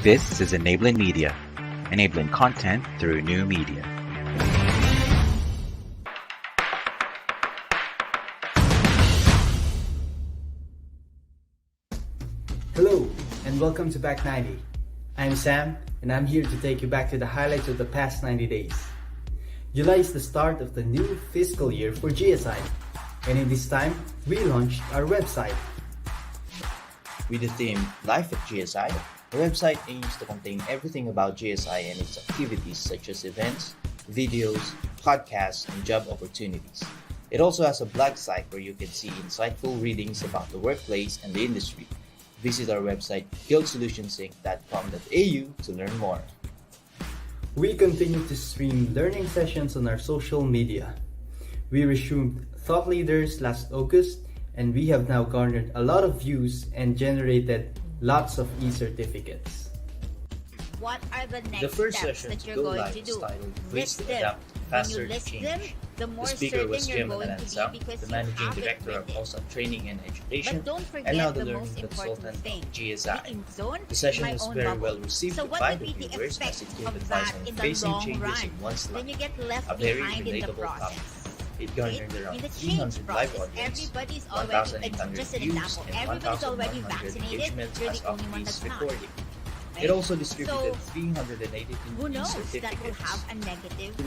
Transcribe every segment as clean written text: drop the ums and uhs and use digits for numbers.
This is Enabling Media, enabling content through new media. Hello, and welcome to Back 90. I'm Sam, and I'm here to take you back to the highlights of the past 90 days. July is the start of the new fiscal year for GSI, and in this time, we launched our website. With the theme Life at GSI, the website aims to contain everything about GSI and its activities such as events, videos, podcasts, and job opportunities. It also has a blog site where you can see insightful readings about the workplace and the industry. Visit our website guildsolutionsync.com.au to learn more. We continue to stream learning sessions on our social media. We resumed Thought Leaders last August, and we have now garnered a lot of views and generated lots of e-certificates. What are the next The first steps session that to you're go going live to is do? titled Ways List to them. Adapt When Faster you to list Change. them, the more The speaker was certain you're Jim going to Anansang, be because the you managing have it director of written. OSA Training and Education, But don't and forget now the the learning most consultant important of thing. GSI. Being zone, The session my was own very bubble. well received So what by would the be the viewers effect as it gave of advice that on in the facing long changes run? in one's Then life. you get left A very behind in the relatable process. topic. It garnered In around the 300 change live process, audience, everybody's already, 1,800 just an views, example, and everybody's already 1,100 vaccinated, engagements you're as the of only one this that's not. recording. Right? It also distributed So, 382 who knows that will certificates. have a negative.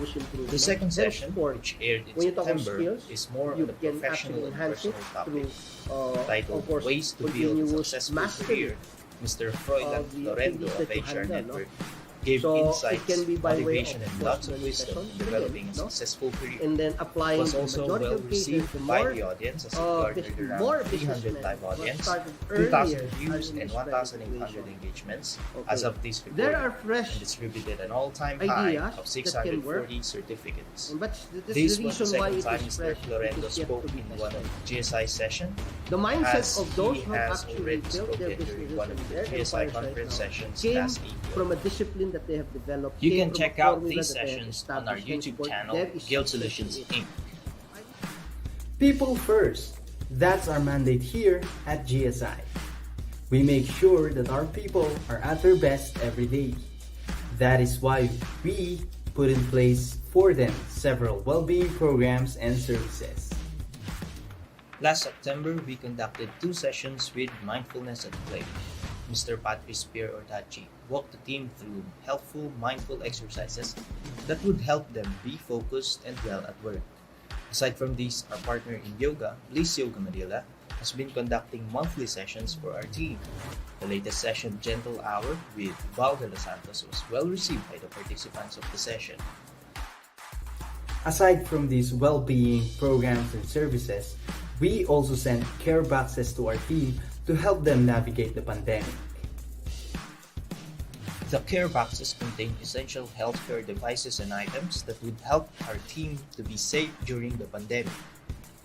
The second session, which aired in When you talk of September, skills, is more you on the can professional actually and enhance it personal topic. through, Titled of course, Ways to Build a continuous Successful mastery Career, Mr. Froilan of the Lorendo activities of that you HR handle, Network no? gave So, it insights, can be by way motivation, of and lots of personal wisdom in sessions, developing a no? successful career. and then It applying was the also majority well of cases, received the by more the audience as it more garnered around 300 businessmen live were audience, started 2,000 earlier views, in and this 1,800 situation. engagements Okay. as of this recording, There are and fresh distributed an all-time high ideas of that can work. 640 certificates. But this This is the was the reason why second it time is Mr. fresh. Lorendo It is yet spoke to be in one of tested. GSI session, The mindset as of those he who have has actually already built their spoken during businesses one of and the their GSI empires right conference now sessions came last April. from a discipline that they have developed. You came can from check a out formula these that they have sessions on our established. YouTube Henceforth, channel, there is Guild success Solutions in it. Inc. People first. That's our mandate here at GSI. We make sure that our people are at their best every day. That is why we put in place for them several well-being programs and services. Last September, we conducted 2 sessions with Mindfulness at Play. Mr. Patrice Pierre Ortachi walked the team through helpful, mindful exercises that would help them be focused and well at work. Aside from these, our partner in yoga, Bliss Yoga Manila, has been conducting monthly sessions for our team. The latest session, Gentle Hour, with Val de los Santos, was well received by the participants of the session. Aside from these well-being programs and services, we also send care boxes to our team to help them navigate the pandemic. The care boxes contain essential healthcare devices and items that would help our team to be safe during the pandemic.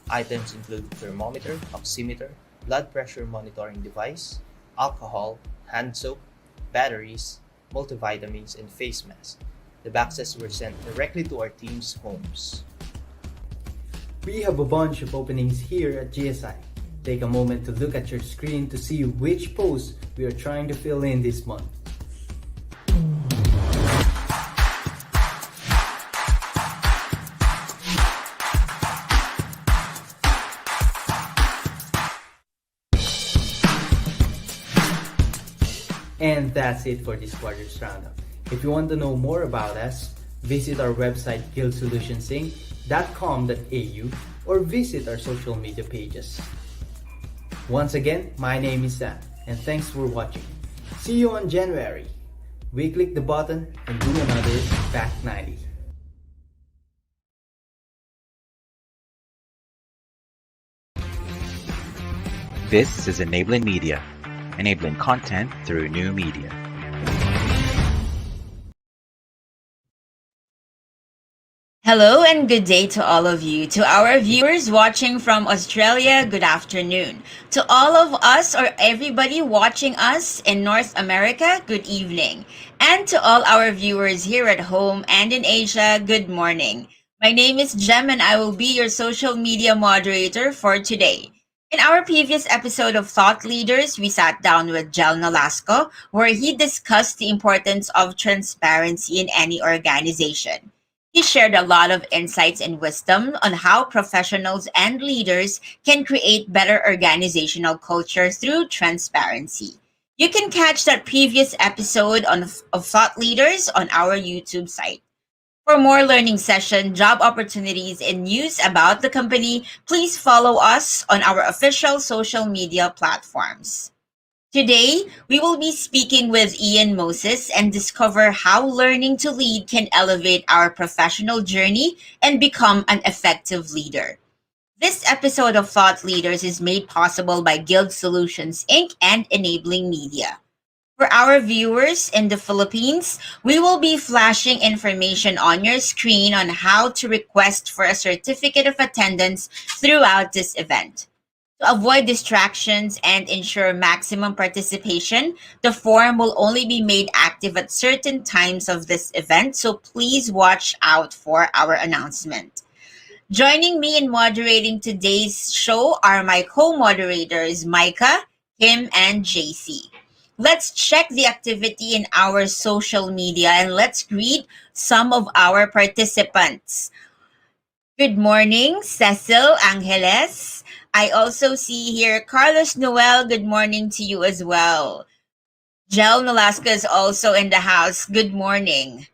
Items include thermometer, oximeter, blood pressure monitoring device, alcohol, hand soap, batteries, multivitamins, and face masks. The boxes were sent directly to our team's homes. We have a bunch of openings here at GSI. Take a moment to look at your screen to see which posts we are trying to fill in this month. And that's it for this quarter's roundup. If you want to know more about us, visit our website guildsolutionsync.com.au or visit our social media pages. Once again, my name is Sam, and thanks for watching. See you on January. We click the button and do another Back 90. This is Enabling Media, enabling content through new media. Hello and good day to all of you. To our viewers watching from Australia, good afternoon. To all of us or everybody watching us in North America, good evening. And to all our viewers here at home and in Asia, good morning. My name is Jem and I will be your social media moderator for today. In our previous episode of Thought Leaders, we sat down with Jel Nolasco, where he discussed the importance of transparency in any organization. He shared a lot of insights and wisdom on how professionals and leaders can create better organizational culture through transparency. You can catch that previous episode of Thought Leaders on our YouTube site. For more learning session, job opportunities, and news about the company, please follow us on our official social media platforms. Today, we will be speaking with Ian Moses and discover how learning to lead can elevate our professional journey and become an effective leader. This episode of Thought Leaders is made possible by Guild Solutions Inc. and Enabling Media. For our viewers in the Philippines, we will be flashing information on your screen on how to request for a certificate of attendance throughout this event. To avoid distractions and ensure maximum participation, the form will only be made active at certain times of this event, so please watch out for our announcement. Joining me in moderating today's show are my co moderators, Micah, Kim, and JC. Let's check the activity in our social media and let's greet some of our participants. Good morning, Cecil Angeles. I also see here Carlos Noel. Good morning to you as well. Jel Nolasco is also in the house. Good morning.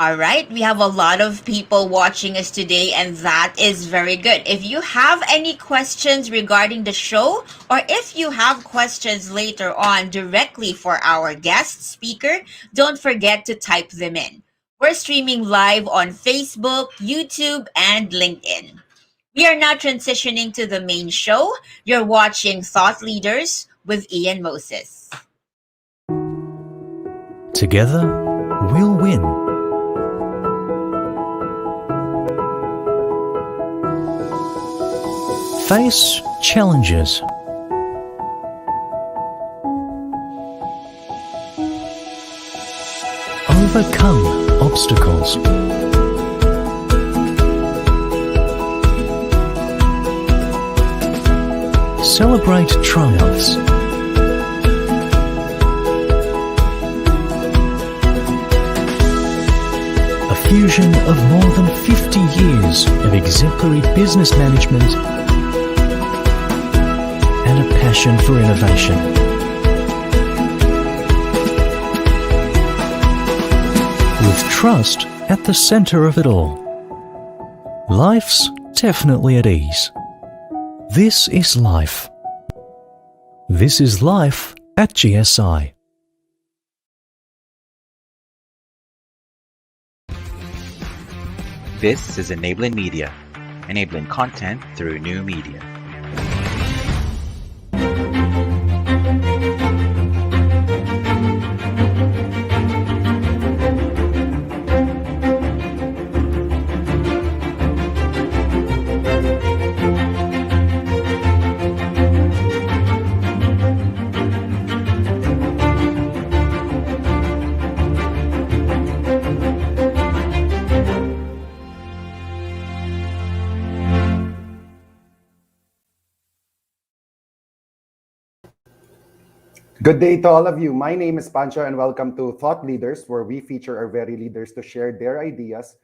All right, we have a lot of people watching us today, and that is very good. If you have any questions regarding the show, or if you have questions later on directly for our guest speaker, don't forget to type them in. We're streaming live on Facebook, YouTube, and LinkedIn. We are now transitioning to the main show. You're watching Thought Leaders with Ian Moses. Together, we'll win. Face challenges. Overcome obstacles. Celebrate triumphs. A fusion of more than 50 years of exemplary business management and a passion for innovation. With trust at the center of it all. Life's definitely at ease. This is life. This is life at GSI. This is Enabling Media, enabling content through new media. Good day to all of you. My name is Pancho and welcome to Thought Leaders, where we feature our very leaders to share their ideas,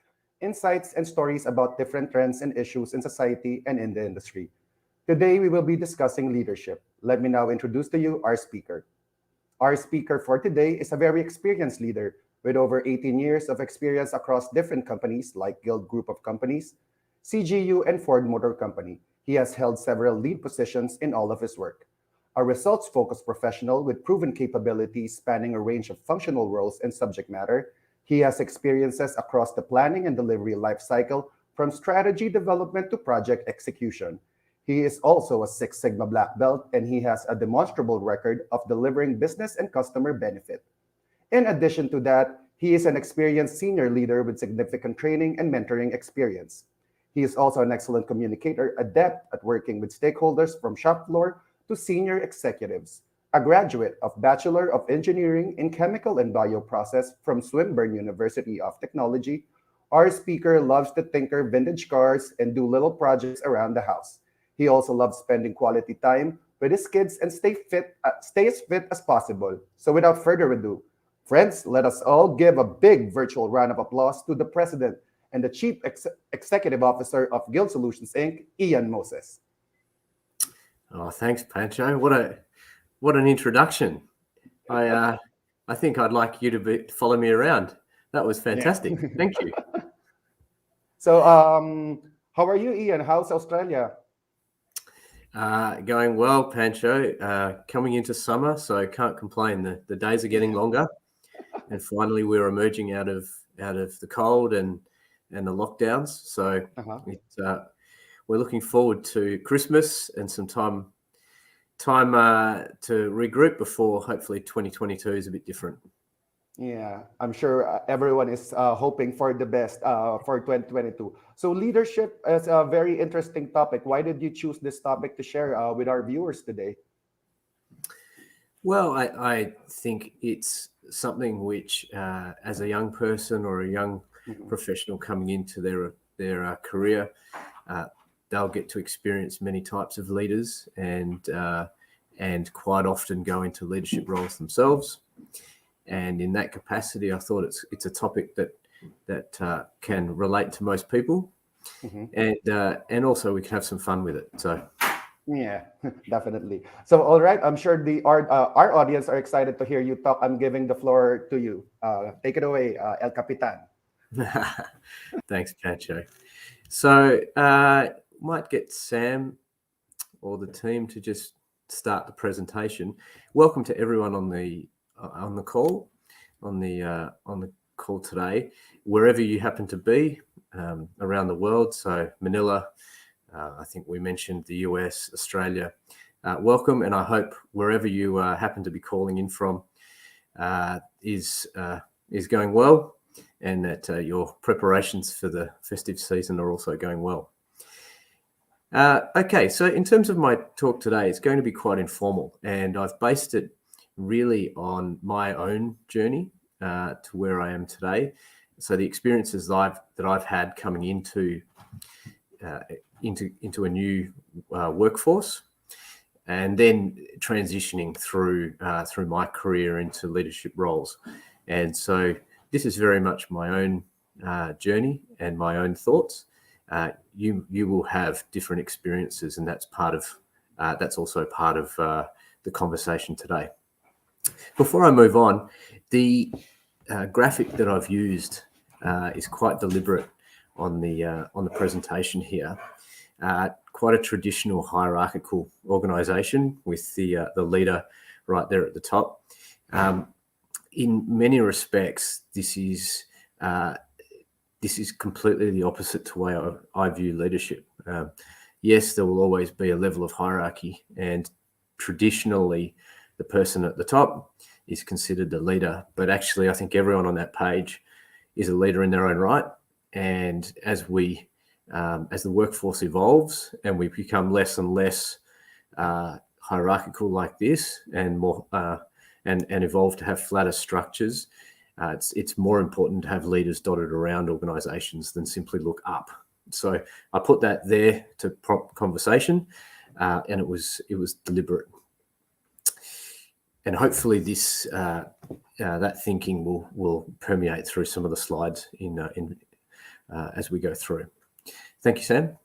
insights, and stories about different trends and issues in society and in the industry. Today, we will be discussing leadership. Let me now introduce to you our speaker. Our speaker for today is a very experienced leader with over 18 years of experience across different companies like Guild Group of Companies, CGU, and Ford Motor Company. He has held several lead positions in all of his work. A results-focused professional with proven capabilities spanning a range of functional roles and subject matter, he has experiences across the planning and delivery lifecycle from strategy development to project execution. He is also a Six Sigma Black Belt, and he has a demonstrable record of delivering business and customer benefit. In addition to that, he is an experienced senior leader with significant training and mentoring experience. He is also an excellent communicator, adept at working with stakeholders from shop floor to senior executives, a graduate of Bachelor of Engineering in Chemical and Bioprocess from Swinburne University of Technology, Our speaker loves to tinker vintage cars and do little projects around the house. He also loves spending quality time with his kids and stay as fit as possible. So without further ado, friends, let us all give a big virtual round of applause to the president and the chief executive officer of Guild Solutions Inc., Ian Moses. Oh, thanks, Pancho. What an introduction. I think I'd like you to follow me around. That was fantastic. Yeah. Thank you. So, how are you, Ian? How's Australia? Going well, Pancho. Coming into summer, so I can't complain. The days are getting longer, and finally we're emerging out of the cold and the lockdowns. So we're looking forward to Christmas and some time to regroup before hopefully 2022 is a bit different. Yeah, I'm sure everyone is hoping for the best for 2022. So leadership is a very interesting topic. Why did you choose this topic to share with our viewers today? Well, I think it's something which, as a young person or a young professional coming into their career, they'll get to experience many types of leaders and quite often go into leadership roles themselves. And in that capacity, I thought it's a topic that can relate to most people, and also we can have some fun with it. So. Yeah, definitely. So, all right, I'm sure our audience are excited to hear you talk. I'm giving the floor to you. Take it away, El Capitan. Thanks, Pancho. So, might get Sam or the team to just start the presentation. Welcome to everyone on the call, on the call today, wherever you happen to be around the world. So Manila, I think we mentioned the US, Australia. Welcome, and I hope wherever you happen to be calling in from is going well, and that your preparations for the festive season are also going well. Okay, so in terms of my talk today, it's going to be quite informal, and I've based it really on my own journey to where I am today. So the experiences that I've had coming into a new workforce, and then transitioning through my career into leadership roles. And so this is very much my own journey and my own thoughts. You will have different experiences, and that's also part of the conversation today. Before I move on, the graphic that I've used is quite deliberate on the presentation here. Quite a traditional hierarchical organisation with the leader right there at the top. In many respects, this is completely the opposite to the way I view leadership. Yes, there will always be a level of hierarchy, and traditionally, the person at the top is considered the leader. But actually, I think everyone on that page is a leader in their own right. And as the workforce evolves and we become less and less hierarchical like this, and more and evolve to have flatter structures, it's more important to have leaders dotted around organisations than simply look up. So I put that there to prompt conversation, and it was deliberate. And hopefully this that thinking will permeate through some of the slides as we go through. Thank you, Sam.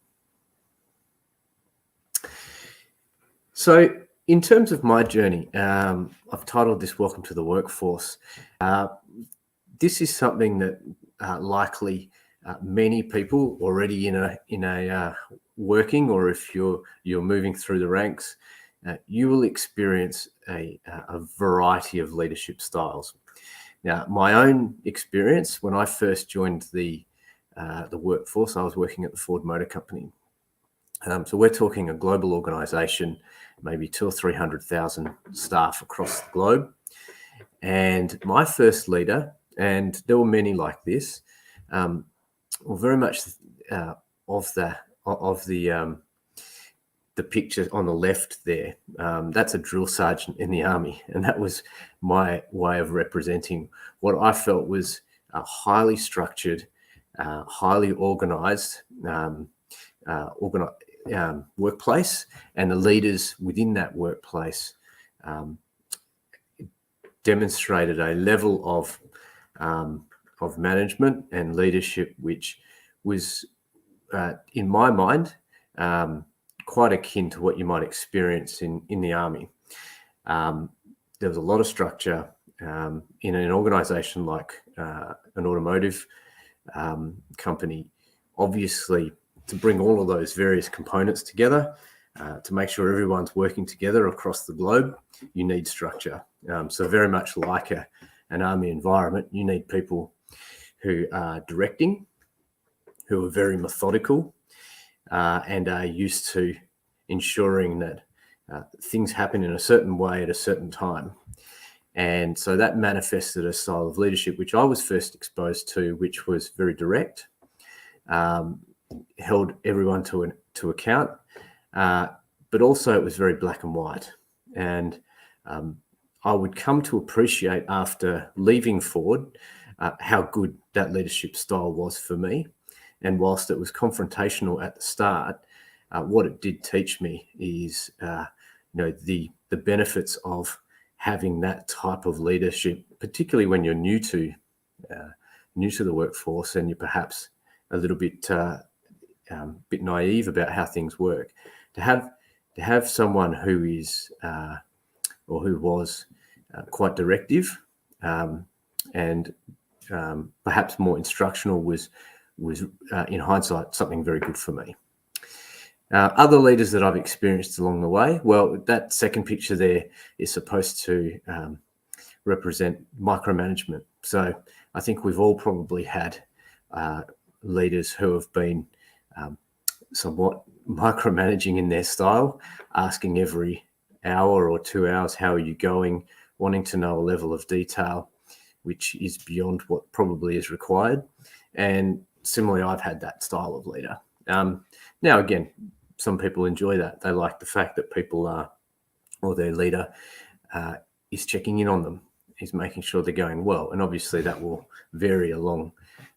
So in terms of my journey, I've titled this "Welcome to the Workforce." This is something that likely many people already in a working, or if you're moving through the ranks, you will experience a variety of leadership styles. Now, my own experience, when I first joined the workforce, I was working at the Ford Motor Company. So we're talking a global organisation, maybe 200,000 or 300,000 staff across the globe. And my first leader, and there were many like this, were very much of the picture on the left there. That's a drill sergeant in the army, and that was my way of representing what I felt was a highly structured, highly organised workplace, and the leaders within that workplace demonstrated a level of management and leadership which was, in my mind, quite akin to what you might experience in the army. There was a lot of structure in an organisation like an automotive company. Obviously, to bring all of those various components together, to make sure everyone's working together across the globe, you need structure. So very much like an army environment, you need people who are directing, who are very methodical, and are used to ensuring that things happen in a certain way at a certain time. And so that manifested a style of leadership which I was first exposed to, which was very direct, held everyone to account, but also it was very black and white. And I would come to appreciate after leaving Ford how good that leadership style was for me. And whilst it was confrontational at the start, what it did teach me is the benefits of having that type of leadership, particularly when you're new to the workforce and you're perhaps a little bit naive about how things work. To have someone who is or who was quite directive and perhaps more instructional was in hindsight something very good for me. Other leaders that I've experienced along the way, well, that second picture there is supposed to represent micromanagement. So I think we've all probably had leaders who have been somewhat micromanaging in their style, asking every hour or 2 hours, how are you going, wanting to know a level of detail which is beyond what probably is required. And similarly, I've had that style of leader. Now, again, some people enjoy that. They like the fact that people are, or their leader is checking in on them, is making sure they're going well. And obviously that will vary along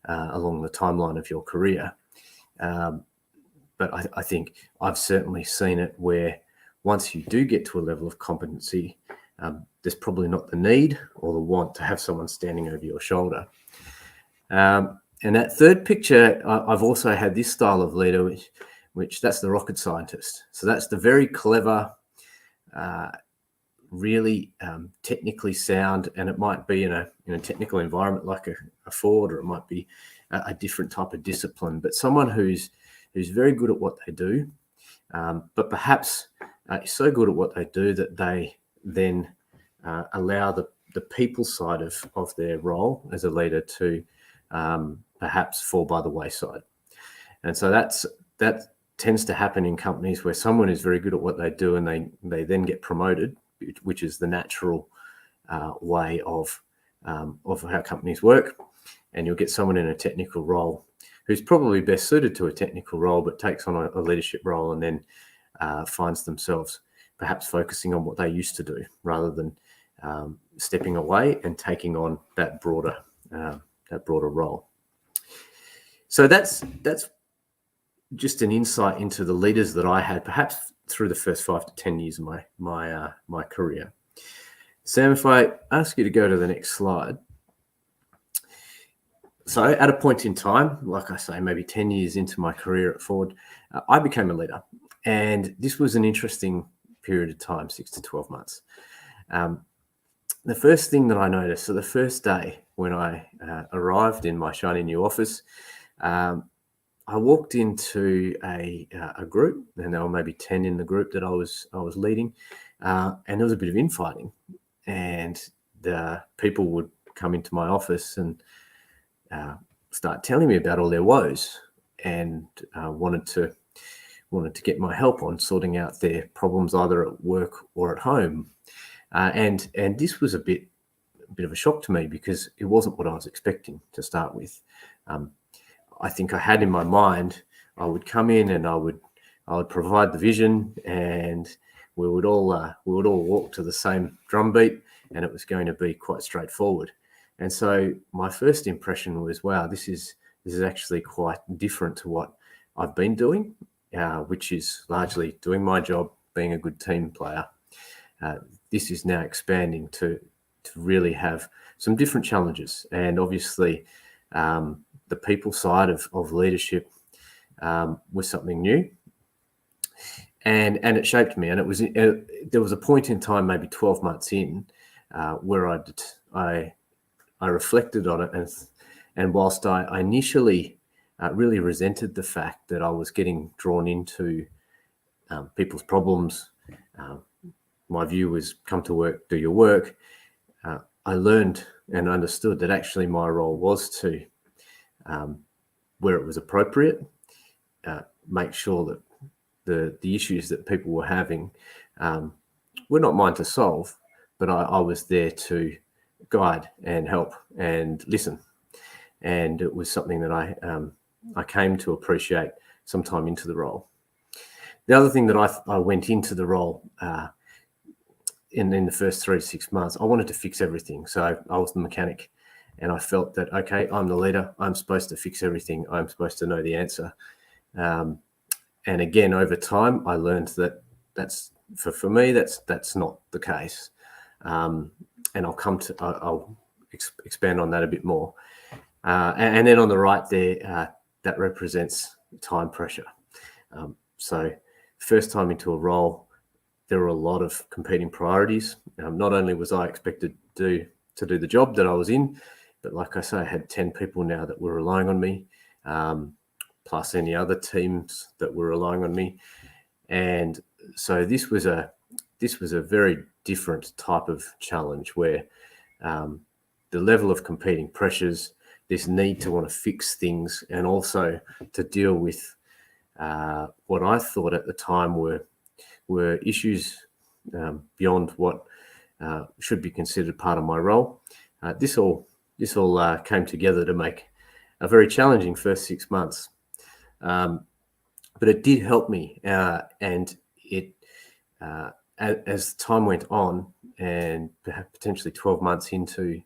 the timeline of your career. But I think I've certainly seen it where once you do get to a level of competency, there's probably not the need or the want to have someone standing over your shoulder. And that third picture, I've also had this style of leader, which that's the rocket scientist. So that's the very clever, really technically sound, and it might be in a technical environment like a Ford, or it might be a different type of discipline, but someone who's very good at what they do, but perhaps is so good at what they do that they then allow the people side of their role as a leader to perhaps fall by the wayside. And so that tends to happen in companies where someone is very good at what they do and they then get promoted, which is the natural way of how companies work. And you'll get someone in a technical role who's probably best suited to a technical role, but takes on a leadership role and then finds themselves perhaps focusing on what they used to do rather than stepping away and taking on that broader role. So that's just an insight into the leaders that I had, perhaps through the first 5 to 10 years of my career. Sam, if I ask you to go to the next slide. So at a point in time, like I say, maybe 10 years into my career at Ford, I became a leader. And this was an interesting period of time, 6 to 12 months. The first thing that I noticed, so the first day when I arrived in my shiny new office, I walked into a group, and there were maybe 10 in the group that I was leading, and there was a bit of infighting. And the people would come into my office and start telling me about all their woes, and wanted to get my help on sorting out their problems either at work or at home. And this was a bit of a shock to me because it wasn't what I was expecting to start with. I think I had in my mind I would come in and I would provide the vision, and we would all walk to the same drum beat, and it was going to be quite straightforward. And so my first impression was, wow, this is this is actually quite different to what I've been doing, which is largely doing my job, being a good team player. This is now expanding to really have some different challenges, and obviously the people side of leadership was something new, and it shaped me. And it was there was a point in time, maybe 12 months in, where I reflected on it, and whilst I initially really resented the fact that I was getting drawn into people's problems, my view was come to work, do your work. I learned and understood that actually my role was to, where it was appropriate, make sure that the issues that people were having were not mine to solve, but I was there to guide and help and listen. And it was something that I came to appreciate sometime into the role. The other thing that I went into the role in the first 3 to 6 months, I wanted to fix everything. So I was the mechanic, and I felt that, okay, I'm the leader. I'm supposed to fix everything. I'm supposed to know the answer. And again, over time, I learned that that's for me, that's not the case. And I'll expand on that a bit more. And then on the right there, that represents time pressure. So first time into a role, there were a lot of competing priorities. Not only was I expected to do the job that I was in, but like I say, I had 10 people now that were relying on me, plus any other teams that were relying on me. And so this was a very different type of challenge where the level of competing pressures, this need to want to fix things, and also to deal with what I thought at the time were issues beyond what should be considered part of my role. This all came together to make a very challenging first 6 months, but it did help me, and it as time went on, and perhaps potentially 12 months into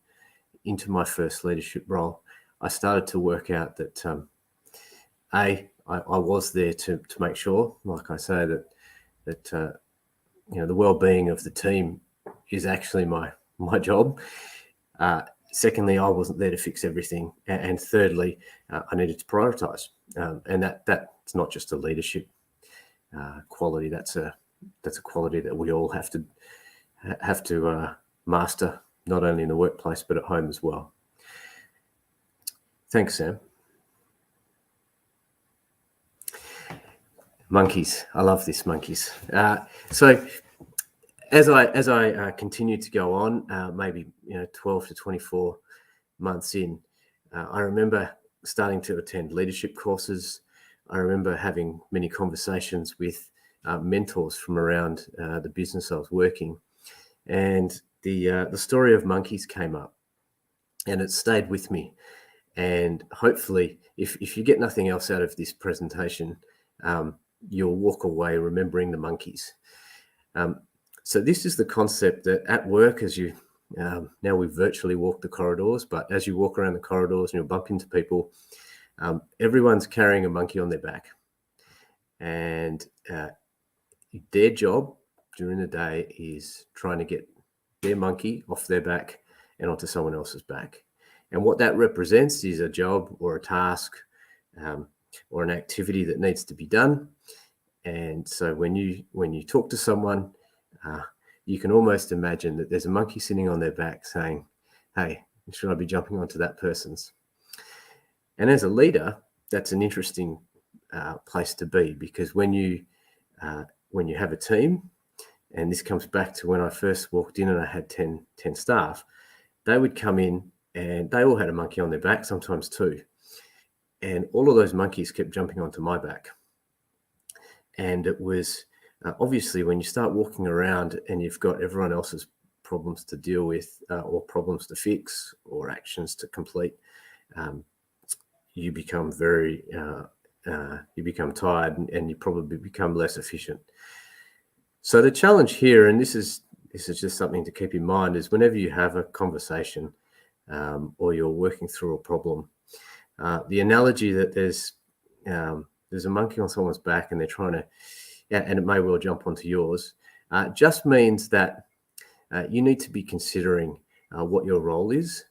my first leadership role, I started to work out that I was there to make sure, like I say, that the well-being of the team is actually my job. Secondly, I wasn't there to fix everything, and thirdly, I needed to prioritize, and that's not just a leadership quality. That's a quality that we all have to master, not only in the workplace but at home as well. Thanks, Sam. Monkeys. I love this, monkeys. So as I continued to go on, maybe 12 to 24 months in, I remember starting to attend leadership courses. I remember having many conversations with mentors from around the business I was working, and the story of monkeys came up, and it stayed with me. And hopefully, if you get nothing else out of this presentation, you'll walk away remembering the monkeys. So this is the concept that at work, as you now we virtually walk the corridors, but as you walk around the corridors and you'll bump into people, everyone's carrying a monkey on their back, and their job during the day is trying to get their monkey off their back and onto someone else's back. And what that represents is a job or a task or an activity that needs to be done. And so when you talk to someone, you can almost imagine that there's a monkey sitting on their back saying, hey, should I be jumping onto that person's? And as a leader, that's an interesting place to be, because when you have a team, and this comes back to when I first walked in and I had 10 staff, they would come in and they all had a monkey on their back, sometimes two. And all of those monkeys kept jumping onto my back. And it was obviously when you start walking around and you've got everyone else's problems to deal with, or problems to fix, or actions to complete, you become you become tired, and you probably become less efficient. So the challenge here, and this is just something to keep in mind, is whenever you have a conversation or you're working through a problem, The analogy that there's a monkey on someone's back and they're trying to, and it may well jump onto yours, just means that you need to be considering what your role is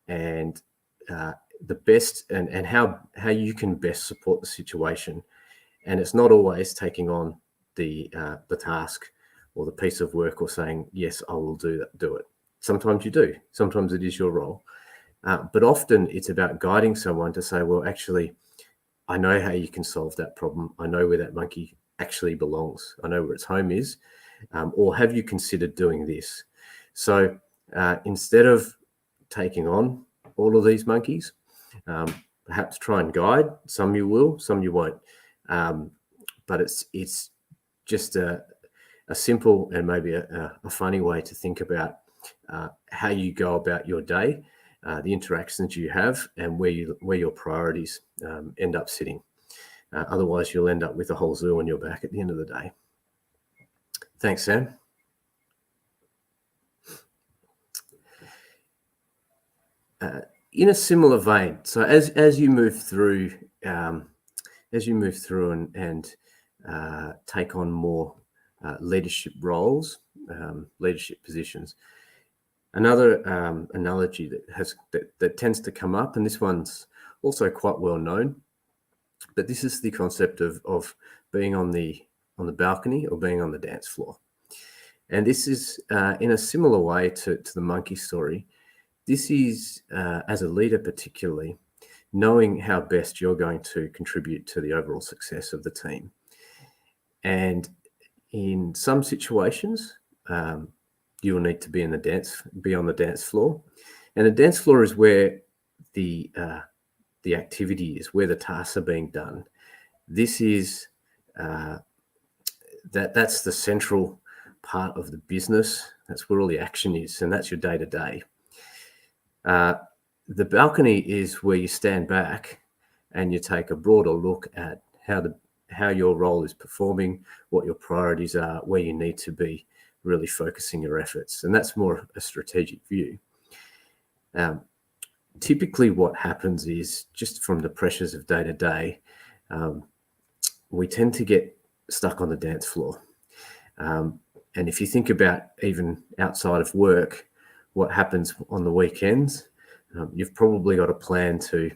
and the best and how you can best support the situation. And it's not always taking on the task or the piece of work or saying, yes, I will do it. Sometimes you do. Sometimes it is your role. But often it's about guiding someone to say, well, actually, I know how you can solve that problem. I know where that monkey actually belongs. I know where its home is. Or have you considered doing this? So instead of taking on all of these monkeys, perhaps try and guide. Some you will, some you won't. But it's just a simple and maybe a funny way to think about how you go about your day, the interactions you have, and where your priorities end up sitting. Otherwise, you'll end up with a whole zoo on your back at the end of the day. Thanks, Sam. In a similar vein, so as you move through and take on more leadership roles, leadership positions. Another analogy that tends to come up, and this one's also quite well known, but this is the concept of being on the balcony or being on the dance floor. And this is in a similar way to the monkey story. This is, as a leader particularly, knowing how best you're going to contribute to the overall success of the team. And in some situations, you will need to be on the dance floor. And the dance floor is where the activity is, where the tasks are being done. This is that's the central part of the business. That's where all the action is, and that's your day-to-day. The balcony is where you stand back and you take a broader look at how your role is performing, what your priorities are, where you need to be really focusing your efforts. And that's more a strategic view. Typically what happens is, just from the pressures of day to day, we tend to get stuck on the dance floor. And if you think about even outside of work, what happens on the weekends, you've probably got a plan to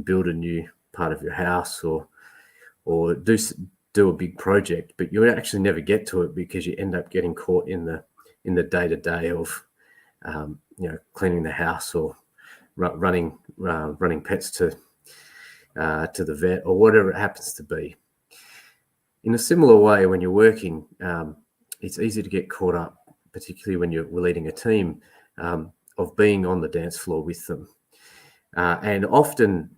build a new part of your house or do a big project, but you actually never get to it because you end up getting caught in the day-to-day of cleaning the house or running pets to the vet or whatever it happens to be. In a similar way, when you're working, it's easy to get caught up, particularly when you're leading a team, of being on the dance floor with them. And often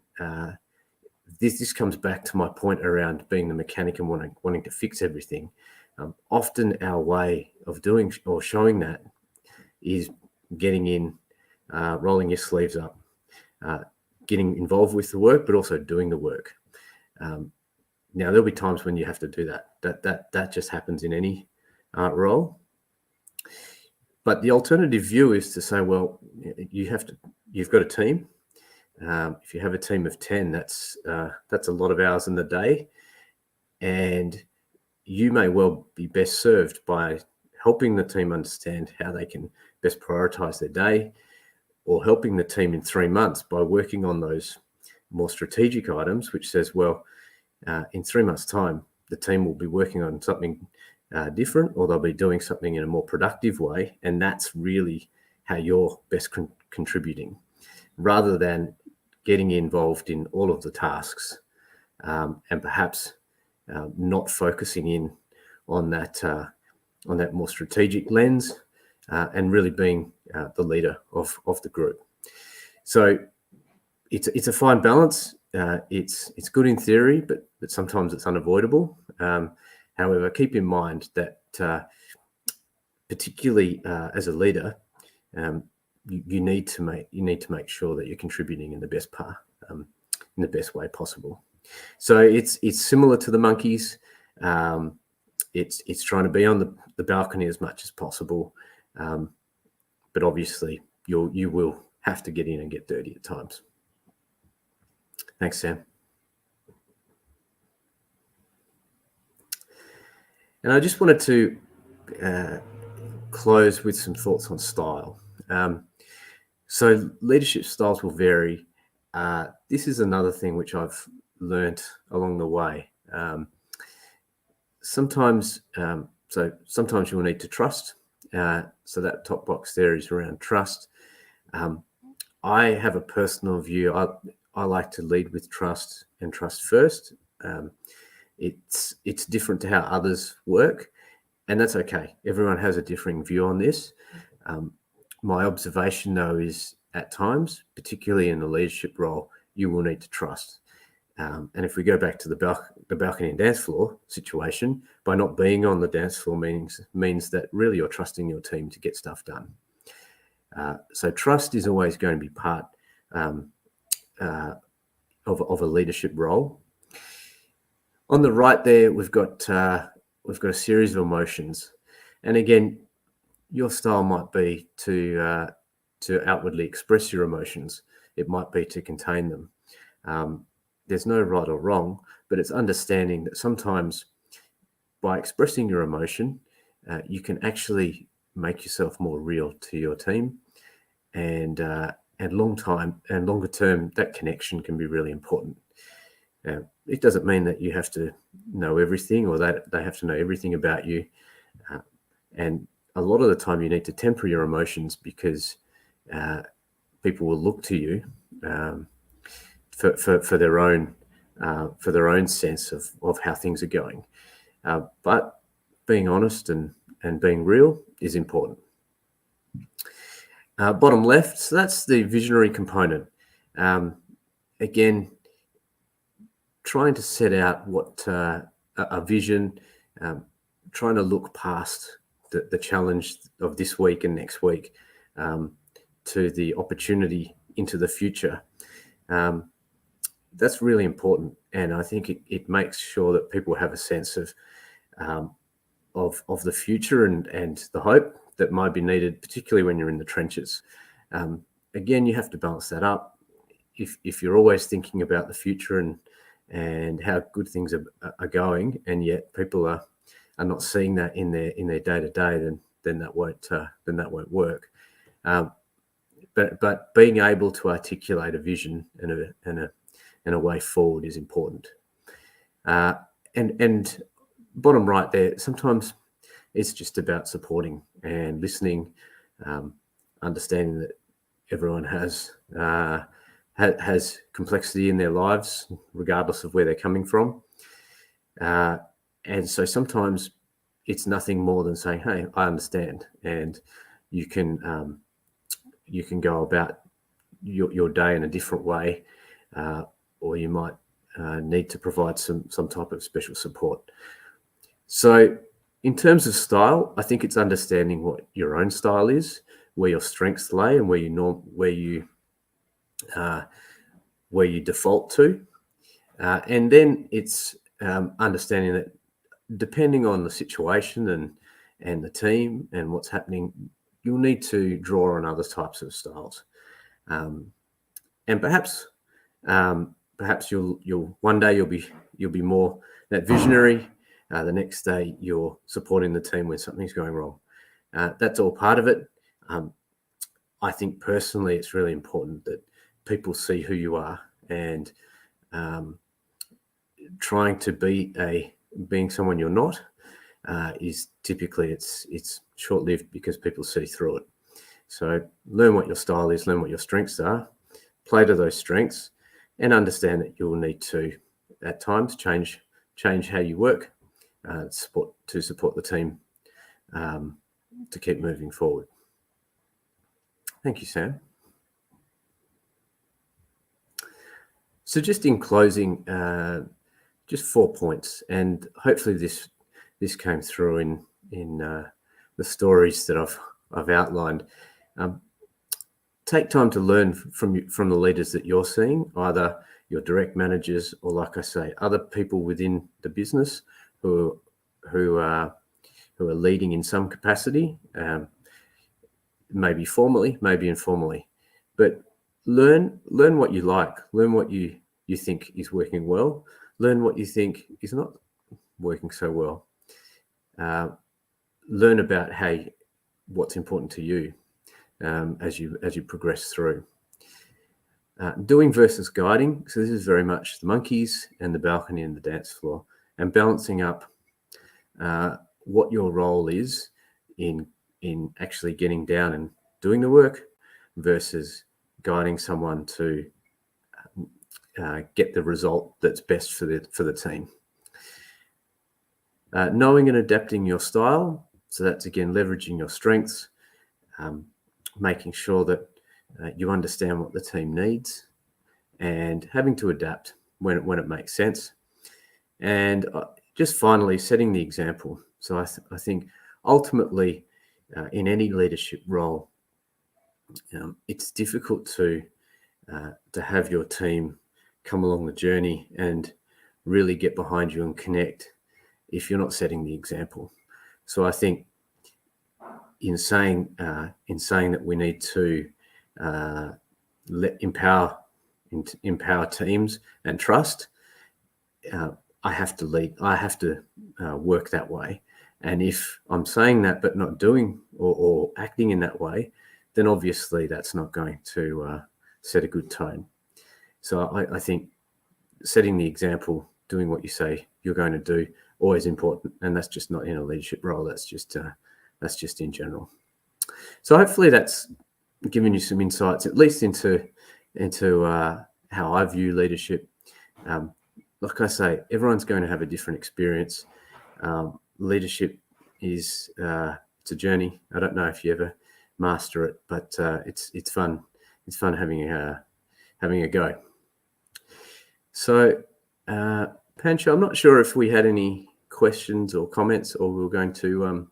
this comes back to my point around being the mechanic and wanting to fix everything. Often our way of doing or showing that is getting in, rolling your sleeves up, getting involved with the work, but also doing the work. Now, there'll be times when you have to do that. That just happens in any role. But the alternative view is to say, well, you've got a team. If you have a team of 10, that's a lot of hours in the day. And you may well be best served by helping the team understand how they can best prioritize their day, or helping the team in 3 months by working on those more strategic items, which says, well, in 3 months' time, the team will be working on something different, or they'll be doing something in a more productive way. And that's really how you're best contributing, rather than getting involved in all of the tasks and perhaps not focusing in on that more strategic lens and really being the leader of the group. So it's a fine balance. It's good in theory, but sometimes it's unavoidable. However, keep in mind that particularly as a leader, you need to make sure that you're contributing in the best in the best way possible. So it's similar to the monkeys. It's trying to be on the balcony as much as possible, but obviously you will have to get in and get dirty at times. Thanks, Sam. And I just wanted to close with some thoughts on style. So leadership styles will vary. This is another thing which I've learnt along the way. Sometimes you will need to trust. So that top box there is around trust. I have a personal view. I like to lead with trust and trust first. It's different to how others work, and that's okay. Everyone has a differing view on this. My observation, though, is at times, particularly in the leadership role, you will need to trust. And if we go back to the balcony and dance floor situation, by not being on the dance floor means that really you're trusting your team to get stuff done. So trust is always going to be part of a leadership role. On the right there, we've got a series of emotions, and again, your style might be to outwardly express your emotions. It might be to contain them. There's no right or wrong, but it's understanding that sometimes by expressing your emotion, you can actually make yourself more real to your team, and longer term, that connection can be really important. It doesn't mean that you have to know everything or that they have to know everything about you. And a lot of the time you need to temper your emotions because people will look to you for their own sense of how things are going. But being honest and being real is important. Bottom left, so that's the visionary component. Again, trying to set out what a vision, trying to look past the challenge of this week and next week to the opportunity into the future. That's really important, and I think it makes sure that people have a sense of the future and the hope that might be needed, particularly when you're in the trenches. Again, you have to balance that up. If you're always thinking about the future and how good things are going, and yet people are not seeing that in their day to day, then that won't work. But being able to articulate a vision and a way forward is important. And bottom right there, sometimes it's just about supporting and listening, understanding that everyone has complexity in their lives, regardless of where they're coming from. And so sometimes it's nothing more than saying, "Hey, I understand," and you can go about your day in a different way, or you might need to provide some type of special support. So, in terms of style, I think it's understanding what your own style is, where your strengths lay, and where you default to, and then it's understanding that depending on the situation and the team and what's happening, you'll need to draw on other types of styles, and perhaps you'll one day you'll be more that visionary. The next day you're supporting the team when something's going wrong. That's all part of it. I think personally it's really important that people see who you are, and trying to being someone you're not is typically it's short-lived because people see through it. So learn what your style is, learn what your strengths are, play to those strengths, and understand that you will need to at times change how you work to support the team to keep moving forward. Thank you, Sam. So just in closing, just 4 points, and hopefully this came through in the stories that I've outlined. Take time to learn from the leaders that you're seeing, either your direct managers or, like I say, other people within the business who are leading in some capacity, maybe formally, maybe informally. But learn what you like, learn what you you think is working well. Learn what you think is not working so well. Learn about what's important to you as you progress through. Doing versus guiding. So this is very much the monkeys and the balcony and the dance floor, and balancing up what your role is in actually getting down and doing the work versus guiding someone to get the result that's best for the team. Knowing and adapting your style. So that's, again, leveraging your strengths, making sure that you understand what the team needs, and having to adapt when it makes sense. And just finally, setting the example. So I think ultimately in any leadership role, it's difficult to have your team come along the journey and really get behind you and connect if you're not setting the example. So I think in saying that we need to empower teams and trust, I have to lead. I have to work that way. And if I'm saying that but not doing or acting in that way, then obviously that's not going to set a good tone. So I think setting the example, doing what you say you're going to do, always important. And that's just not in a leadership role. That's just in general. So hopefully that's given you some insights, at least into how I view leadership. Like I say, everyone's going to have a different experience. Leadership is it's a journey. I don't know if you ever master it, but it's fun. It's fun having a go. So, Pancho, I'm not sure if we had any questions or comments, or we were going to.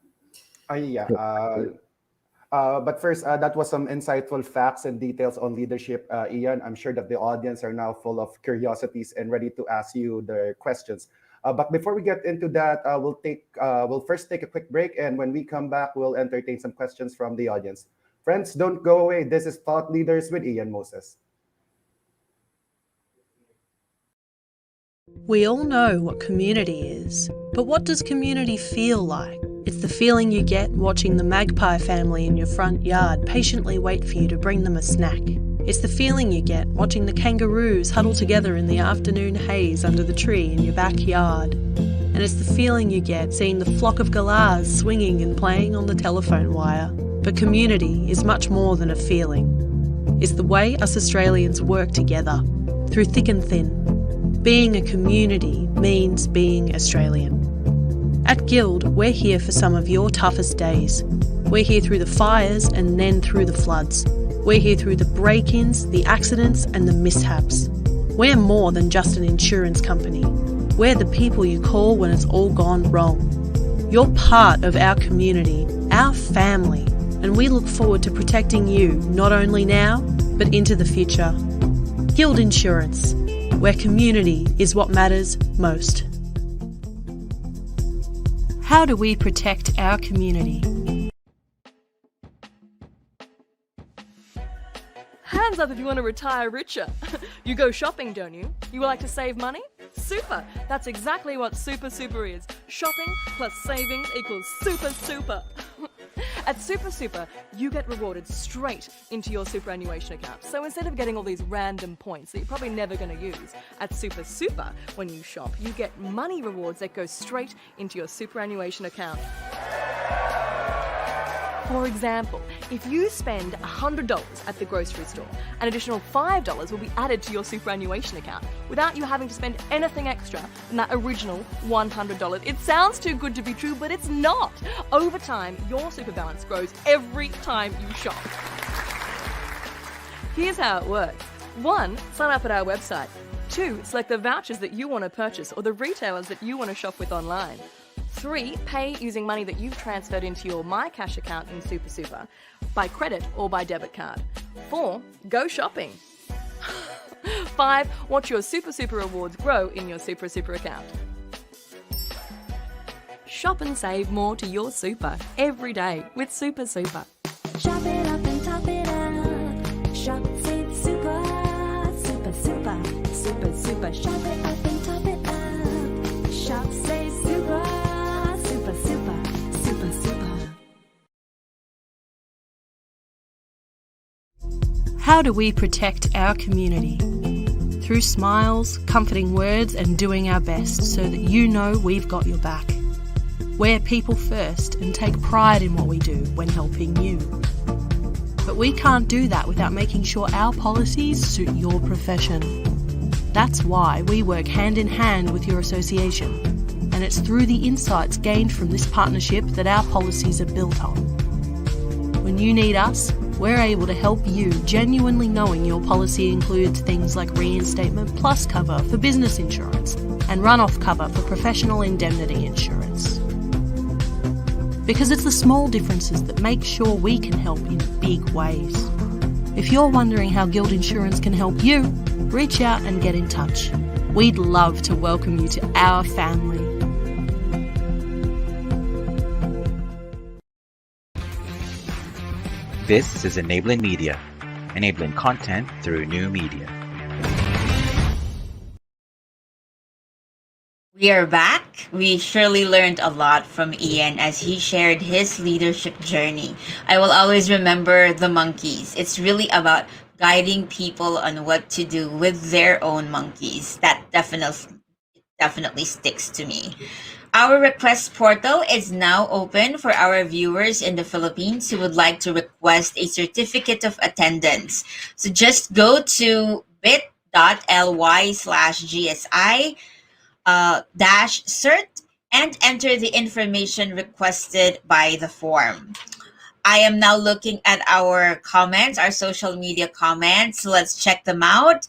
But first, that was some insightful facts and details on leadership, Ian. I'm sure that the audience are now full of curiosities and ready to ask you the questions. But before we get into that, we'll first take a quick break, and when we come back, we'll entertain some questions from the audience. Friends, don't go away. This is Thought Leaders with Ian Moses. We all know what community is, but what does community feel like? It's the feeling you get watching the magpie family in your front yard patiently wait for you to bring them a snack. It's the feeling you get watching the kangaroos huddle together in the afternoon haze under the tree in your backyard. And it's the feeling you get seeing the flock of galahs swinging and playing on the telephone wire. But community is much more than a feeling. It's the way us Australians work together, through thick and thin. Being a community means being Australian. At Guild, we're here for some of your toughest days. We're here through the fires and then through the floods. We're here through the break-ins, the accidents and the mishaps. We're more than just an insurance company. We're the people you call when it's all gone wrong. You're part of our community, our family, and we look forward to protecting you not only now, but into the future. Guild Insurance, where community is what matters most. How do we protect our community? Hands up if you want to retire richer. You go shopping, don't you? You like to save money? Super! That's exactly what Super Super is. Shopping plus savings equals super super. At Super Super, you get rewarded straight into your superannuation account. So instead of getting all these random points that you're probably never going to use, at Super Super, when you shop, you get money rewards that go straight into your superannuation account. For example, if you spend $100 at the grocery store, an additional $5 will be added to your superannuation account without you having to spend anything extra than that original $100. It sounds too good to be true, but it's not. Over time, your super balance grows every time you shop. Here's how it works. 1, sign up at our website. 2, select the vouchers that you want to purchase or the retailers that you want to shop with online. 3, pay using money that you've transferred into your MyCash account in Super Super, by credit or by debit card. 4, go shopping. 5, watch your Super Super rewards grow in your Super Super account. Shop and save more to your super every day with Super Super. Shop it up and top it up. Shop, save, super, super, super, super, super. super. Shop it up and top it up. Shop, say super, super, super, super, super. How do we protect our community? Through smiles, comforting words, and doing our best so that you know we've got your back. We're people first and take pride in what we do when helping you. But we can't do that without making sure our policies suit your profession. That's why we work hand in hand with your association, and it's through the insights gained from this partnership that our policies are built on. When you need us, we're able to help you, genuinely knowing your policy includes things like reinstatement plus cover for business insurance and run-off cover for professional indemnity insurance. Because it's the small differences that make sure we can help in big ways. If you're wondering how Guild Insurance can help you, reach out and get in touch. We'd love to welcome you to our family. This is Enabling Media, enabling content through new media. We are back. We surely learned a lot from Ian as he shared his leadership journey. I will always remember the monkeys. It's really about guiding people on what to do with their own monkeys. That definitely sticks to me. Our request portal is now open for our viewers in the Philippines who would like to request a certificate of attendance. So just go to bit.ly/GSI dash cert and enter the information requested by the form. I am now looking at our comments, our social media comments. Let's check them out.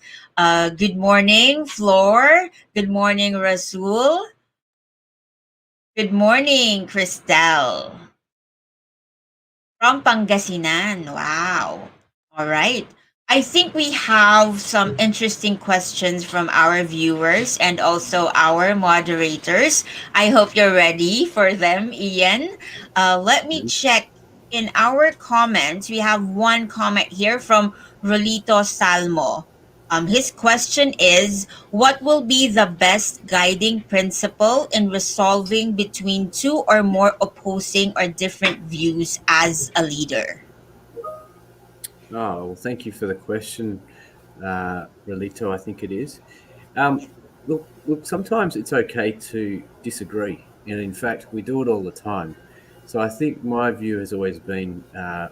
Good morning, Floor. Good morning, Rasul. Good morning, Cristel. From Pangasinan. Wow. All right. I think we have some interesting questions from our viewers and also our moderators. I hope you're ready for them, Ian. Let me check in our comments. We have one comment here from Rolito Salmo. His question is, what will be the best guiding principle in resolving between two or more opposing or different views as a leader? Oh, well, thank you for the question, Relito, I think it is. Look, sometimes it's okay to disagree. And in fact, we do it all the time. So I think my view has always been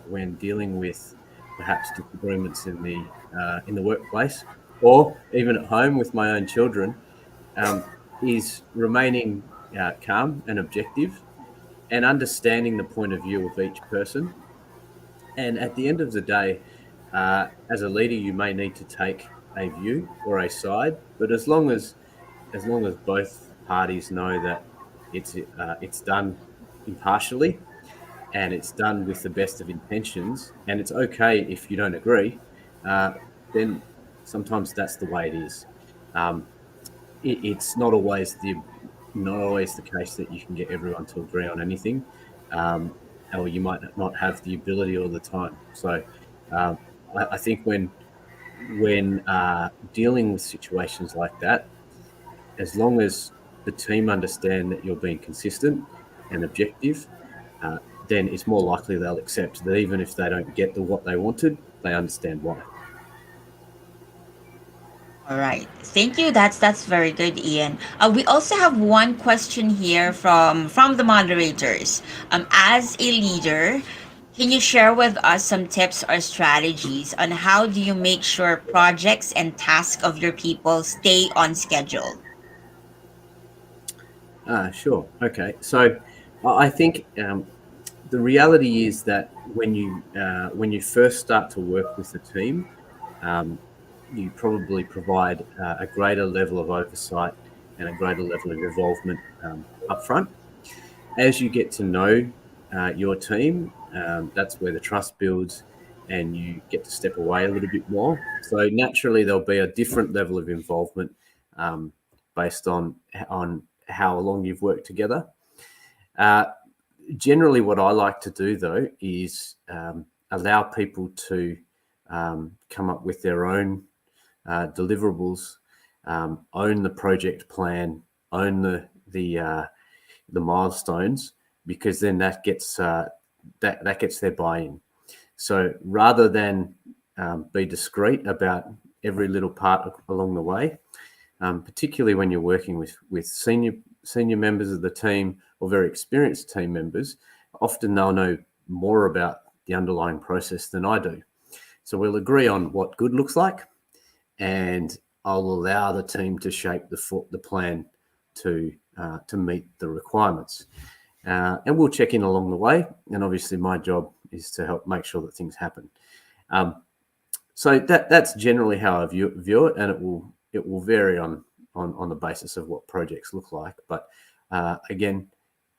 when dealing with perhaps disagreements in the workplace or even at home with my own children, is remaining calm and objective and understanding the point of view of each person. And at the end of the day, as a leader, you may need to take a view or a side, but as long as both parties know that it's done impartially and it's done with the best of intentions, and it's okay if you don't agree, then sometimes that's the way it is. Um, it's not always the case that you can get everyone to agree on anything, um, or you might not have the ability all the time. So um, I think when dealing with situations like that, as long as the team understand that you're being consistent and objective, then it's more likely they'll accept that even if they don't get what they wanted, they understand why. All right. Thank you. That's very good, Ian. We also have one question here from the moderators. As a leader, can you share with us some tips or strategies on how do you make sure projects and tasks of your people stay on schedule? Sure. Okay. So I think the reality is that when you first start to work with a team, um, you probably provide a greater level of oversight and a greater level of involvement upfront. As you get to know your team, that's where the trust builds, and you get to step away a little bit more. So naturally, there'll be a different level of involvement um, based on how long you've worked together. Uh, Generally, what I like to do though is allow people to come up with their own deliverables own the project plan, own the milestones, because then that gets that gets their buy-in. So rather than be discreet about every little part along the way, particularly when you're working with senior members of the team or very experienced team members, often they'll know more about the underlying process than I do. So we'll agree on what good looks like, and I'll allow the team to shape the plan to meet the requirements. And we'll check in along the way. And obviously my job is to help make sure that things happen. So that's generally how I view it, and it will vary on the basis of what projects look like. But again,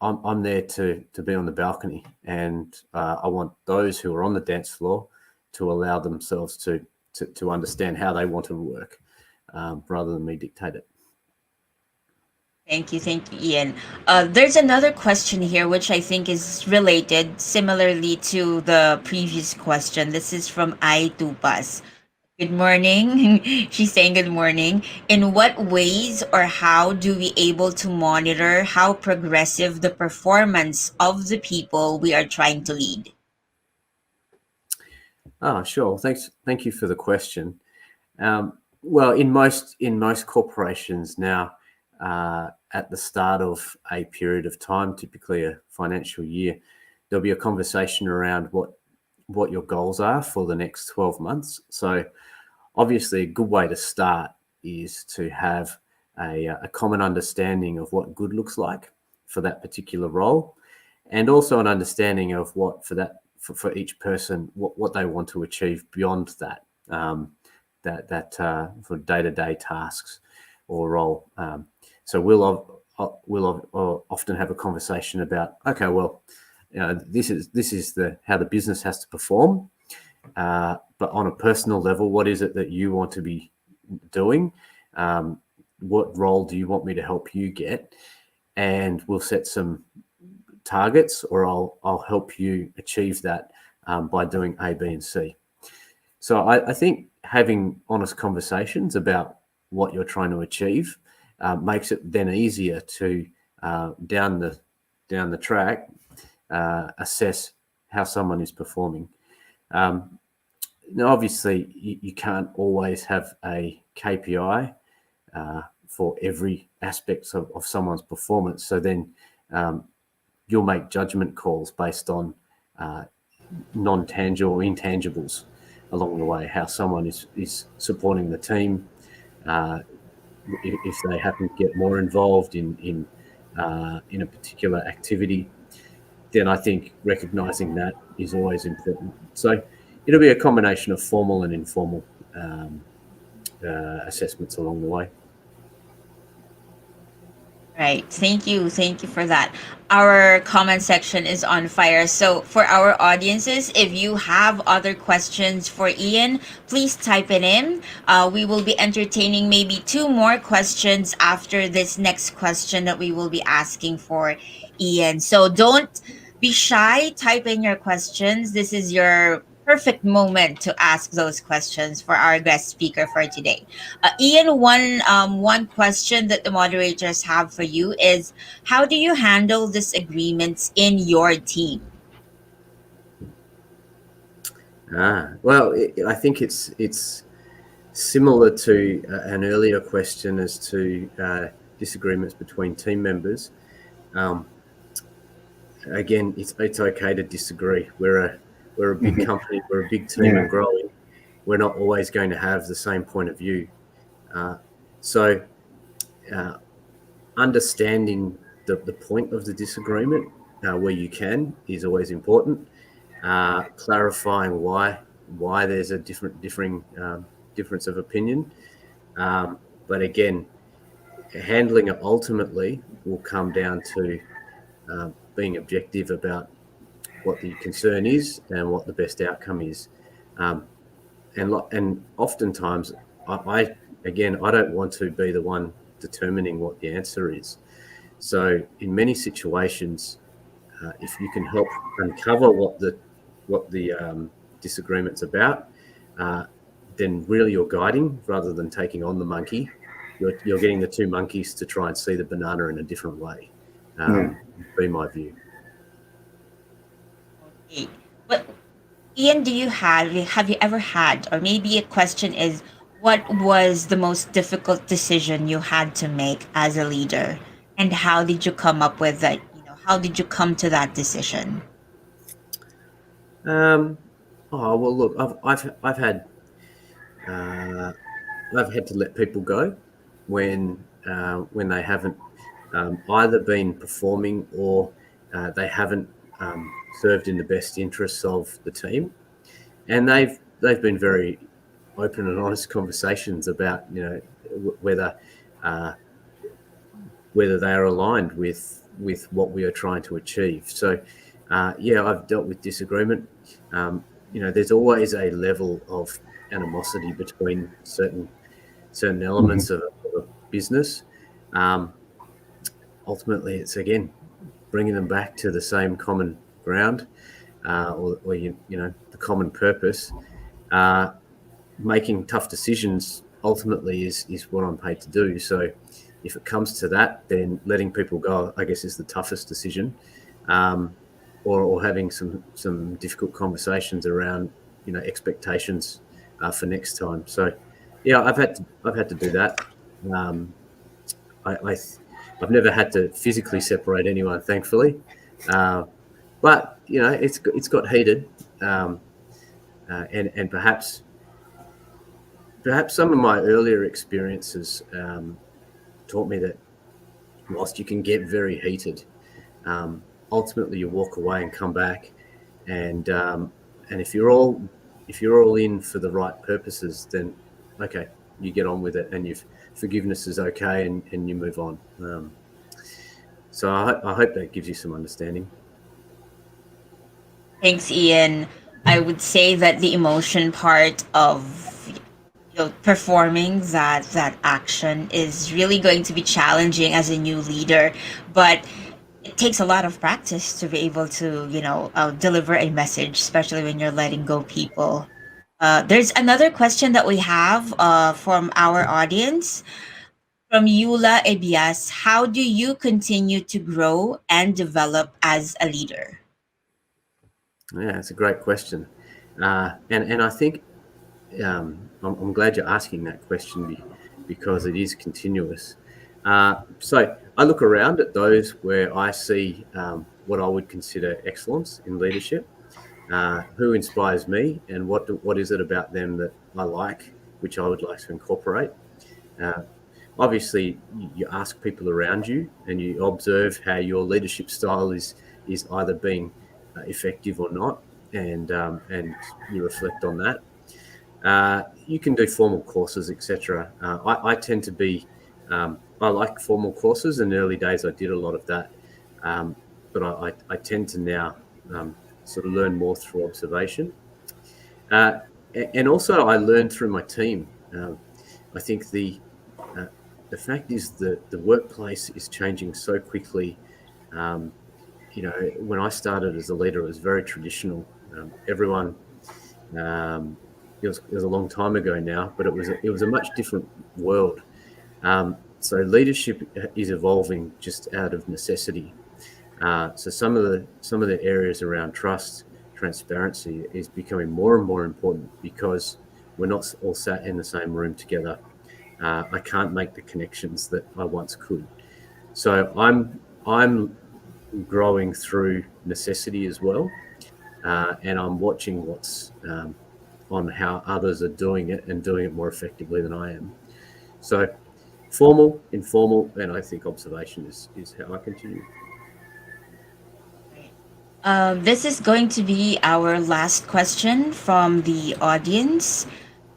I'm there to be on the balcony, and I want those who are on the dance floor to allow themselves to understand how they want to work, rather than me dictate it. Thank you, Ian. There's another question here which I think is related similarly to the previous question. This is from I Tupas. Good morning. She's saying good morning. In what ways or how do we able to monitor how progressive the performance of the people we are trying to lead? Sure. Thank you for the question. Well, in most corporations now, at the start of a period of time, typically a financial year, there'll be a conversation around what your goals are for the next 12 months. So obviously a good way to start is to have a common understanding of what good looks like for that particular role, and also an understanding of what for each person, what they want to achieve beyond that, for day-to-day tasks or role. So we'll often have a conversation about, okay, well, this is how the business has to perform, but on a personal level, what is it that you want to be doing? What role do you want me to help you get? And we'll set some targets, or I'll help you achieve that by doing A, B, and C. So I think having honest conversations about what you're trying to achieve makes it then easier to down the track assess how someone is performing. Now, obviously, you can't always have a KPI for every aspect of someone's performance. So then you'll make judgment calls based on non-tangible or intangibles along the way, how someone is supporting the team, if they happen to get more involved in a particular activity, then I think recognizing that is always important. So it'll be a combination of formal and informal assessments along the way. Right. Thank you. Thank you for that. Our comment section is on fire. So for our audiences, if you have other questions for Ian, please type it in. We will be entertaining maybe 2 more questions after this next question that we will be asking for Ian. So don't be shy. Type in your questions. This is your perfect moment to ask those questions for our guest speaker for today. Ian, one question that the moderators have for you is, how do you handle disagreements in your team? Well, I think it's similar to an earlier question as to disagreements between team members. Again, it's okay to disagree. We're a big company, we're a big team and growing. We're not always going to have the same point of view. So understanding the point of the disagreement where you can is always important. Clarifying why there's a difference of opinion. But again, handling it ultimately will come down to being objective about what the concern is and what the best outcome is. And oftentimes, I don't want to be the one determining what the answer is. So in many situations, if you can help uncover what the disagreement's about, then really you're guiding rather than taking on the monkey you're getting the two monkeys to try and see the banana in a different way. Be my view. Okay. But Ian, have you ever had, or maybe a question is, what was the most difficult decision you had to make as a leader, and how did you come up with that? How did you come to that decision? Oh well, look, I've had to let people go when they haven't either been performing or they haven't served in the best interests of the team, and they've been very open and honest conversations about whether they are aligned with what we are trying to achieve. So I've dealt with disagreement. There's always a level of animosity between certain elements of a business. Ultimately, it's again bringing them back to the same common ground, or the common purpose. Making tough decisions ultimately is what I'm paid to do. So if it comes to that, then letting people go, I guess, is the toughest decision, or having some difficult conversations around expectations for next time. So I've had to do that. I've never had to physically separate anyone, thankfully, but it's got heated, and perhaps some of my earlier experiences taught me that whilst you can get very heated, ultimately you walk away and come back, and if you're all in for the right purposes, then okay, you get on with it, and forgiveness is okay, and you move on. So I hope that gives you some understanding. Thanks, Ian. I would say that the emotion part of performing that action is really going to be challenging as a new leader, but it takes a lot of practice to be able to deliver a message, especially when you're letting go people. There's another question that we have from our audience, from Yula Ebias. How do you continue to grow and develop as a leader? Yeah, it's a great question, and I think I'm glad you're asking that question because it is continuous. So I look around at those where I see what I would consider excellence in leadership, who inspires me, and what is it about them that I like, which I would like to incorporate. Obviously, you ask people around you, and you observe how your leadership style is either being effective or not, and you reflect on that. You can do formal courses, etc. I tend to be, I like formal courses. In the early days, I did a lot of that, but I tend to now sort of learn more through observation. And also, I learn through my team. I think the fact is that the workplace is changing so quickly. When I started as a leader, it was very traditional. Everyone, it was a long time ago now, but it was a much different world. So leadership is evolving just out of necessity. So some of the areas around trust, transparency is becoming more and more important because we're not all sat in the same room together. I can't make the connections that I once could. So I'm growing through necessity as well, and I'm watching what's on how others are doing it and doing it more effectively than I am. So formal, informal, and I think observation is how I continue. This is going to be our last question from the audience.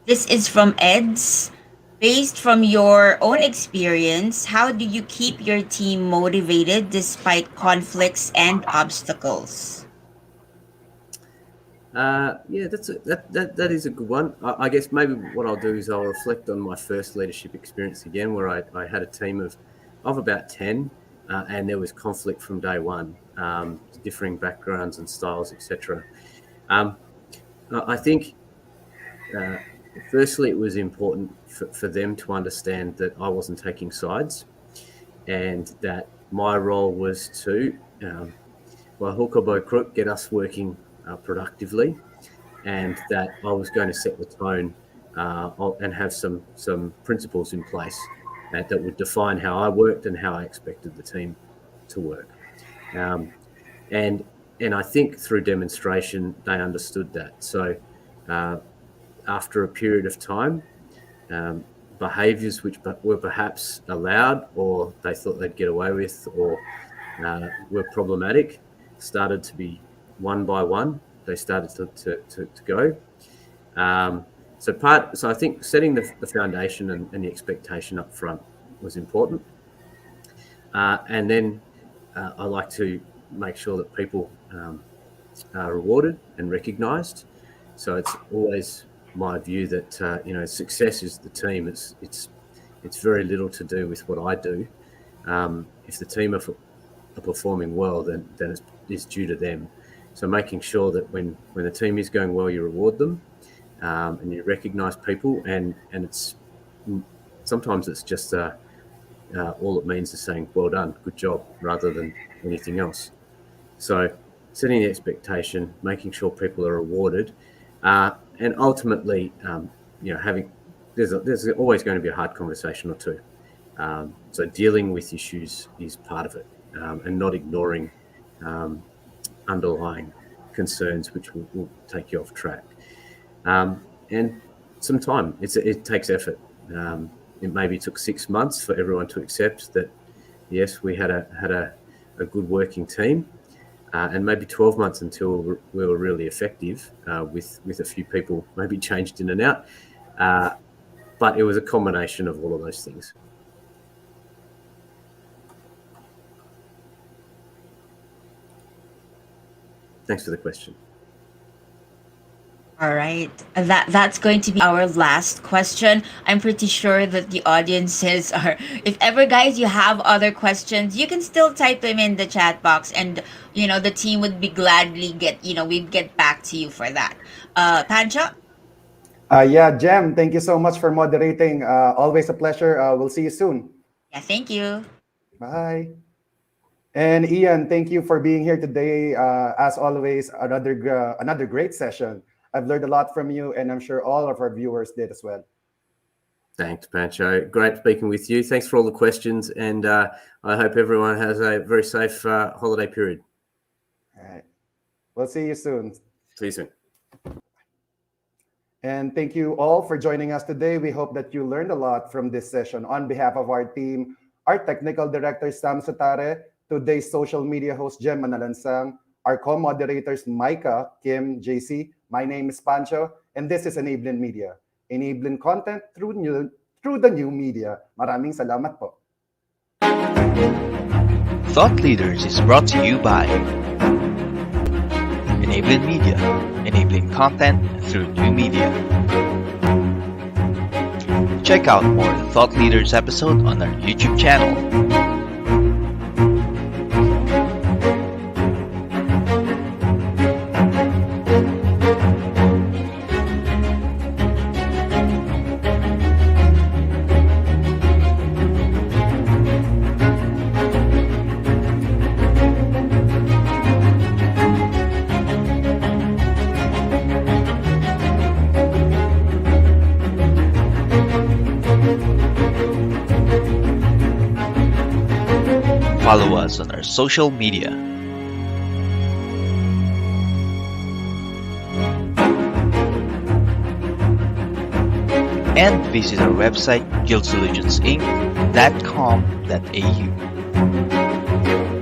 This is from Eds. Based from your own experience, how do you keep your team motivated despite conflicts and obstacles? That is a good one. I guess maybe what I'll do is I'll reflect on my first leadership experience again, where I had a team of about 10, and there was conflict from day one, differing backgrounds and styles, etc. I think firstly, it was important for them to understand that I wasn't taking sides, and that my role was to, by hook or by crook, get us working productively, and that I was going to set the tone and have some principles in place that would define how I worked and how I expected the team to work. And I think through demonstration, they understood that. So after a period of time, behaviours which were perhaps allowed or they thought they'd get away with or were problematic started to be one by one. They started to go. So I think setting the foundation and the expectation up front was important. And then I like to make sure that people are rewarded and recognised. So it's always my view that success is the team. It's very little to do with what I do. If the team are performing well, then it's due to them. So making sure that when the team is going well, you reward them and you recognise people, and it's sometimes it's just all it means is saying well done, good job, rather than anything else. So setting the expectation, making sure people are rewarded, and ultimately, there's always going to be a hard conversation or two. So dealing with issues is part of it, and not ignoring underlying concerns which will take you off track. And some time. It takes effort. It maybe took 6 months for everyone to accept that yes, we had a good working team, and maybe 12 months until we were really effective with a few people maybe changed in and out. But it was a combination of all of those things. Thanks for the question. All right. That's going to be our last question. I'm pretty sure that the audiences are, if ever guys you have other questions, you can still type them in the chat box, and the team would be gladly we'd get back to you for that. Pancho? Jem, thank you so much for moderating. Always a pleasure. We'll see you soon. Yeah, thank you. Bye. And Ian, thank you for being here today. As always, another great session. I've learned a lot from you, and I'm sure all of our viewers did as well. Thanks, Pancho. Great speaking with you. Thanks for all the questions, and I hope everyone has a very safe holiday period. All right. We'll see you soon. See you soon. And thank you all for joining us today. We hope that you learned a lot from this session. On behalf of our team, our technical director, Sam Sutare, today's social media host, Jem Manalansang, our co-moderators, Micah, Kim, JC. My name is Pancho, and this is Enabling Media. Enabling content through the new media. Maraming salamat po. Thought Leaders is brought to you by Enabling Media, enabling content through new media. Check out more Thought Leaders episodes on our YouTube channel. Follow us on our social media. And visit our website guildsolutionsinc.com.au.